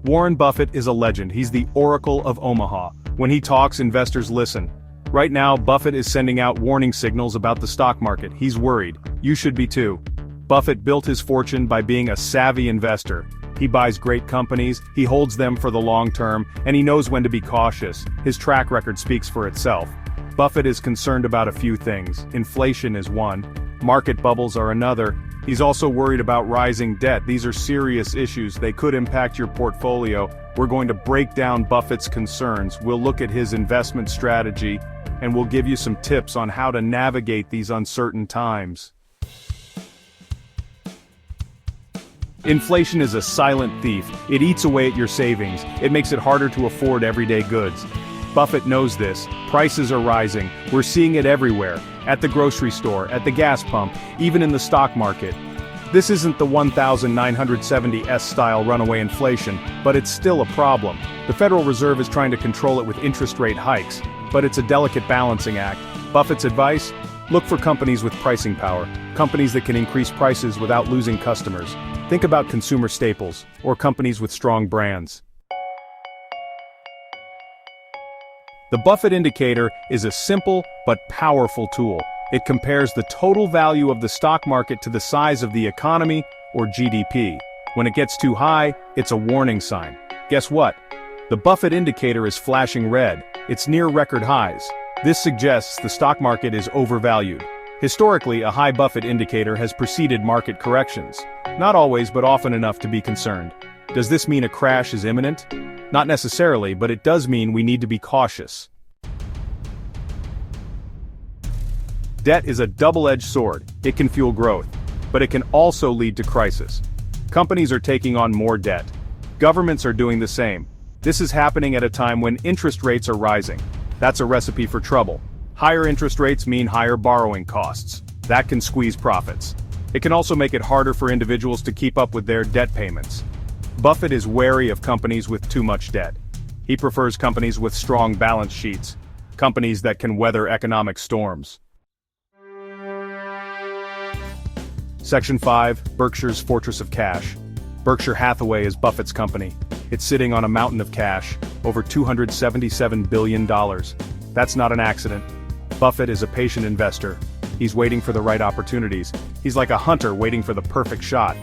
Warren Buffett is a legend. He's the Oracle of Omaha. When he talks, investors listen. Right now, Buffett is sending out warning signals about the stock market. He's worried. You should be too. Buffett built his fortune by being a savvy investor. He buys great companies, he holds them for the long term, and he knows when to be cautious. His track record speaks for itself. Buffett is concerned about a few things. Inflation is one. Market bubbles are another. He's also worried about rising debt. These are serious issues. They could impact your portfolio. We're going to break down Buffett's concerns. We'll look at his investment strategy, and we'll give you some tips on how to navigate these uncertain times. Inflation is a silent thief. It eats away at your savings. It makes it harder to afford everyday goods. Buffett knows this. Prices are rising. We're seeing it everywhere. At the grocery store, at the gas pump, even in the stock market. This isn't the 1970s style runaway inflation, but it's still a problem. The Federal Reserve is trying to control it with interest rate hikes, but it's a delicate balancing act. Buffett's advice? Look for companies with pricing power, companies that can increase prices without losing customers. Think about consumer staples, or companies with strong brands. The Buffett indicator is a simple but powerful tool. It compares the total value of the stock market to the size of the economy, or GDP. When it gets too high, it's a warning sign. Guess what? The Buffett indicator is flashing red. It's near record highs. This suggests the stock market is overvalued. Historically, a high Buffett indicator has preceded market corrections. Not always, but often enough to be concerned. Does this mean a crash is imminent? Not necessarily, but it does mean we need to be cautious. Debt is a double-edged sword. It can fuel growth, but it can also lead to crisis. Companies are taking on more debt. Governments are doing the same. This is happening at a time when interest rates are rising. That's a recipe for trouble. Higher interest rates mean higher borrowing costs. That can squeeze profits. It can also make it harder for individuals to keep up with their debt payments. Buffett is wary of companies with too much debt. He prefers companies with strong balance sheets, companies that can weather economic storms. Section 5, Berkshire's Fortress of Cash. Berkshire Hathaway is Buffett's company. It's sitting on a mountain of cash, over $277 billion. That's not an accident. Buffett is a patient investor. He's waiting for the right opportunities. He's like a hunter waiting for the perfect shot.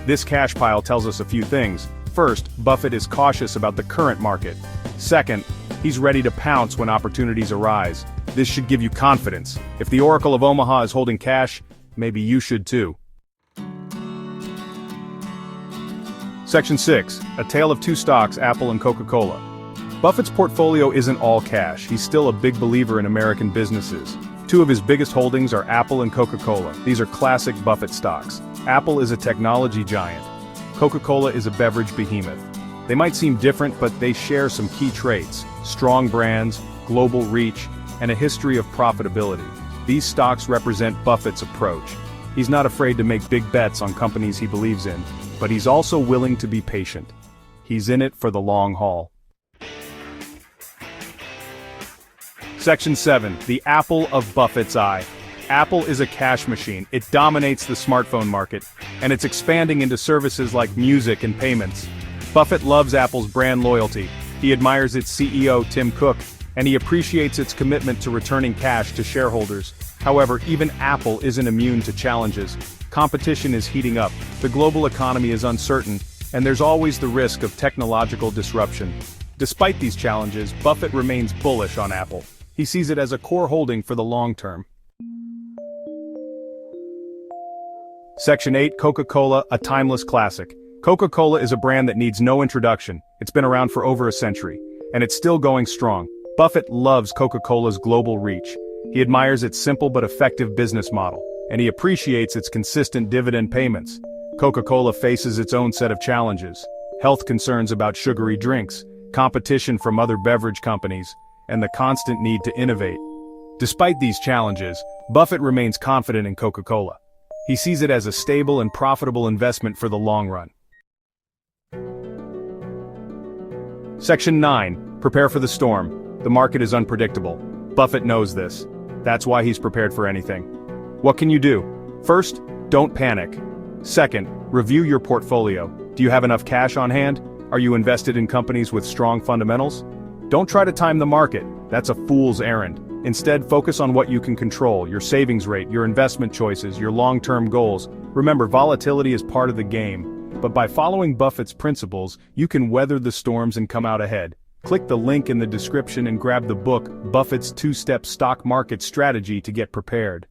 This cash pile tells us a few things. First, Buffett is cautious about the current market. Second, he's ready to pounce when opportunities arise. This should give you confidence. If the Oracle of Omaha is holding cash, maybe you should too. Section 6, A Tale of Two Stocks, Apple and Coca-Cola. Buffett's portfolio isn't all cash. He's still a big believer in American businesses. Two of his biggest holdings are Apple and Coca-Cola. These are classic Buffett stocks. Apple is a technology giant. Coca-Cola is a beverage behemoth. They might seem different, but they share some key traits: strong brands, global reach, and a history of profitability. These stocks represent Buffett's approach. He's not afraid to make big bets on companies he believes in, but he's also willing to be patient. He's in it for the long haul. Section 7, The Apple of Buffett's Eye. Apple is a cash machine. It dominates the smartphone market, and it's expanding into services like music and payments. Buffett loves Apple's brand loyalty. He admires its CEO, Tim Cook, and he appreciates its commitment to returning cash to shareholders. However, even Apple isn't immune to challenges. Competition is heating up, the global economy is uncertain, and there's always the risk of technological disruption. Despite these challenges, Buffett remains bullish on Apple. He sees it as a core holding for the long term. Section 8, Coca-Cola, a timeless classic. Coca-Cola is a brand that needs no introduction. It's been around for over a century, and it's still going strong. Buffett loves Coca-Cola's global reach. He admires its simple but effective business model, and he appreciates its consistent dividend payments. Coca-Cola faces its own set of challenges: health concerns about sugary drinks, competition from other beverage companies, and the constant need to innovate. Despite these challenges, Buffett remains confident in Coca-Cola. He sees it as a stable and profitable investment for the long run. Section 9, Prepare for the storm. The market is unpredictable. Buffett knows this. That's why he's prepared for anything. What can you do? First, don't panic. Second, review your portfolio. Do you have enough cash on hand? Are you invested in companies with strong fundamentals? Don't try to time the market, that's a fool's errand. Instead, focus on what you can control, your savings rate, your investment choices, your long-term goals. Remember, volatility is part of the game, but by following Buffett's principles, you can weather the storms and come out ahead. Click the link in the description and grab the book, Buffett's 2-Step Stock Market Strategy, to get prepared.